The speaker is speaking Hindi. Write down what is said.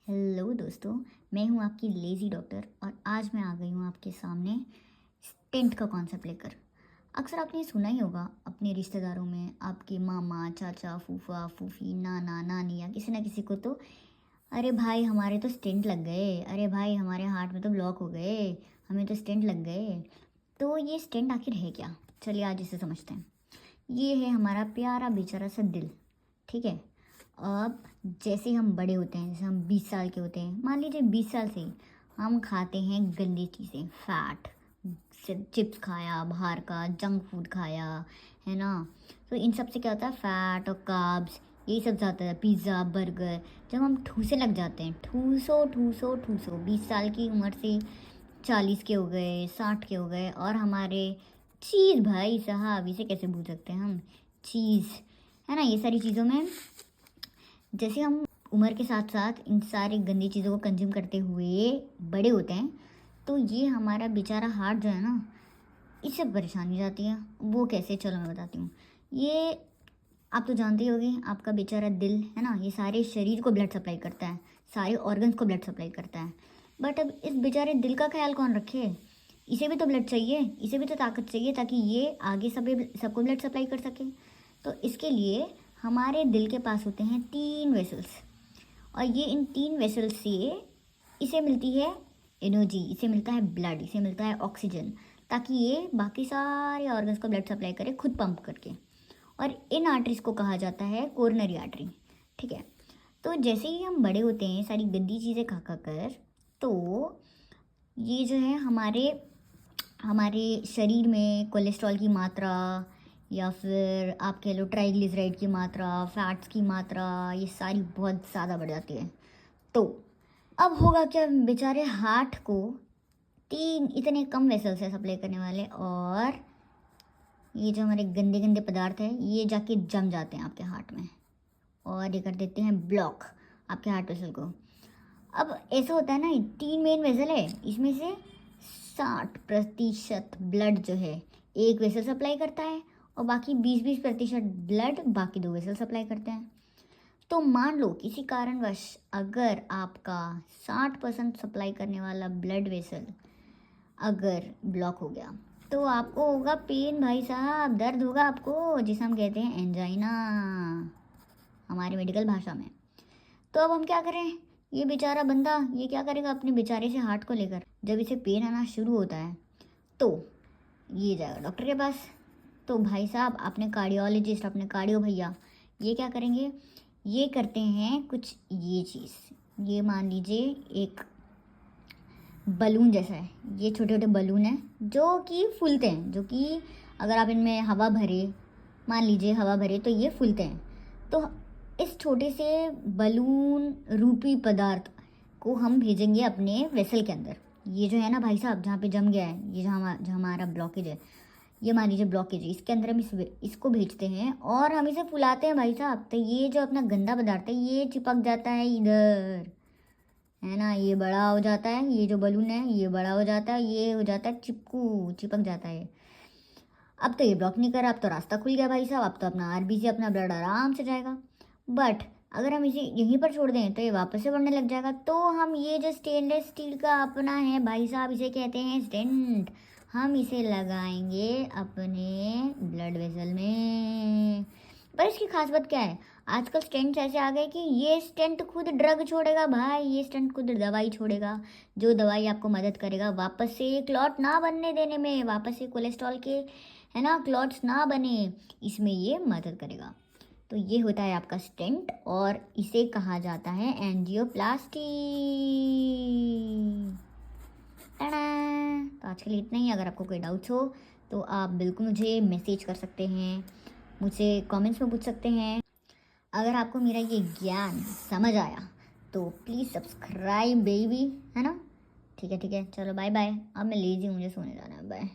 हेलो दोस्तों, मैं हूं आपकी लेज़ी डॉक्टर और आज मैं आ गई हूं आपके सामने स्टेंट का कॉन्सेप्ट लेकर। अक्सर आपने ये सुना ही होगा अपने रिश्तेदारों में, आपके मामा, चाचा, फूफा, फूफी, नाना, नानी या किसी ना किसी को तो अरे भाई हमारे तो स्टेंट लग गए, अरे भाई हमारे हार्ट में तो ब्लॉक हो गए, हमें तो स्टेंट लग गए। तो ये स्टेंट आखिर है क्या? चलिए आज इसे समझते हैं। ये है हमारा प्यारा बेचारा सा दिल, ठीक है। अब जैसे हम बड़े होते हैं, जैसे हम 20 साल के होते हैं, मान लीजिए 20 साल से ही हम खाते हैं गंदी चीज़ें, फैट, चिप्स खाया, बाहर का जंक फूड खाया, है ना। तो इन सब से क्या होता है, फैट और कार्ब्स यही सब जाता है, पिज़्ज़ा, बर्गर। जब हम ठूसे लग जाते हैं, ठूसो ठूसो ठूसो, 20 साल की उम्र से 40 के हो गए, 60 के हो गए, और हमारे चीज़ भाई साहब, इसे कैसे भूल सकते हैं हम, चीज़, है ना। ये सारी चीज़ों में जैसे हम उम्र के साथ साथ इन सारी गंदी चीज़ों को कंज्यूम करते हुए बड़े होते हैं, तो ये हमारा बेचारा हार्ट जो है ना, इससे परेशानी जाती है। वो कैसे, चलो मैं बताती हूँ। ये आप तो जानते ही होंगे, आपका बेचारा दिल है ना, ये सारे शरीर को ब्लड सप्लाई करता है, सारे ऑर्गन्स को ब्लड सप्लाई करता है। बट अब इस बेचारे दिल का ख्याल कौन रखे? इसे भी तो ब्लड चाहिए, इसे भी तो ताकत चाहिए ताकि ये आगे सबको ब्लड सप्लाई कर सके। तो इसके लिए हमारे दिल के पास होते हैं 3 वेसल्स, और ये इन 3 वेसल्स से इसे मिलती है एनर्जी, इसे मिलता है ब्लड, इसे मिलता है ऑक्सीजन, ताकि ये बाकी सारे ऑर्गन्स को ब्लड सप्लाई करे खुद पंप करके। और इन आर्टरीज को कहा जाता है कोरोनरी आर्टरी, ठीक है। तो जैसे ही हम बड़े होते हैं सारी गंदी चीज़ें खा खा कर, तो ये जो है हमारे हमारे शरीर में कोलेस्ट्रॉल की मात्रा, या फिर आप कह लो ट्राइग्लिसराइड की मात्रा, फैट्स की मात्रा, ये सारी बहुत ज़्यादा बढ़ जाती है। तो अब होगा क्या, बेचारे हार्ट को 3 इतने कम वेसल्स है सप्लाई करने वाले, और ये जो हमारे गंदे गंदे पदार्थ हैं ये जाके जम जाते हैं आपके हार्ट में, और ये कर देते हैं ब्लॉक आपके हार्ट वेसल को। अब ऐसा होता है ना, 3 मेन वेसल है, इसमें से 60% ब्लड जो है एक वेसल सप्लाई करता है, और बाकी 20-20% ब्लड बाकी 2 वेसल सप्लाई करते हैं। तो मान लो किसी कारणवश अगर आपका 60% सप्लाई करने वाला ब्लड वेसल अगर ब्लॉक हो गया, तो आपको होगा पेन भाई साहब, दर्द होगा आपको, जिसे हम कहते हैं एंजाइना हमारी मेडिकल भाषा में। तो अब हम क्या करें, ये बेचारा बंदा ये क्या करेगा अपने बेचारे से हार्ट को लेकर? जब इसे पेन आना शुरू होता है तो ये जाएगा डॉक्टर के पास। तो भाई साहब, अपने कार्डियोलॉजिस्ट, अपने कार्डियो भैया ये क्या करेंगे, ये करते हैं कुछ ये चीज़, ये मान लीजिए एक बलून जैसा है, ये छोटे छोटे बलून हैं जो कि फूलते हैं, जो कि अगर आप इनमें हवा भरे, मान लीजिए हवा भरे, तो ये फूलते हैं। तो इस छोटे से बलून रूपी पदार्थ को हम भेजेंगे अपने वेसल के अंदर। ये जो है ना भाई साहब, जहाँ पे जम गया है, ये जो हमारा ब्लॉकेज है, ये मान लीजिए ब्लॉकेज है, इसके अंदर हम इसको भेजते हैं और हम इसे फुलाते हैं भाई साहब। तो ये जो अपना गंदा पदार्थ है ये चिपक जाता है इधर, है ना, ये बड़ा हो जाता है, ये जो बलून है ये बड़ा हो जाता है, ये हो जाता है चिपकू, चिपक जाता है। अब तो ये ब्लॉक नहीं करा, अब तो रास्ता खुल गया भाई साहब, अब तो अपना आरबीसी, अपना ब्लड आराम से जाएगा। बट अगर हम इसे यहीं पर छोड़ दें तो ये वापस से बढ़ने लग जाएगा। तो हम ये जो स्टेनलेस स्टील का अपना है भाई साहब, इसे कहते हैं स्टेंट, हम इसे लगाएंगे अपने ब्लड वेसल में। पर इसकी खास बात क्या है, आजकल स्टेंट्स ऐसे आ गए कि ये स्टेंट खुद ड्रग छोड़ेगा भाई, ये स्टेंट खुद दवाई छोड़ेगा, जो दवाई आपको मदद करेगा वापस से क्लॉट ना बनने देने में, वापस से कोलेस्ट्रॉल के, है ना, क्लॉट्स ना बने, इसमें ये मदद करेगा। तो ये होता है आपका स्टेंट, और इसे कहा जाता है एंजियोप्लास्टी। टाडा। तो आज के लिए इतना ही। अगर आपको कोई डाउट्स हो तो आप बिल्कुल मुझे मैसेज कर सकते हैं, मुझसे कमेंट्स में पूछ सकते हैं। अगर आपको मेरा ये ज्ञान समझ आया तो प्लीज़ सब्सक्राइब बेबी, है ना। ठीक है ठीक है, चलो बाय बाय, अब मैं लेजी हूँ, मुझे सोने जाना है, बाय।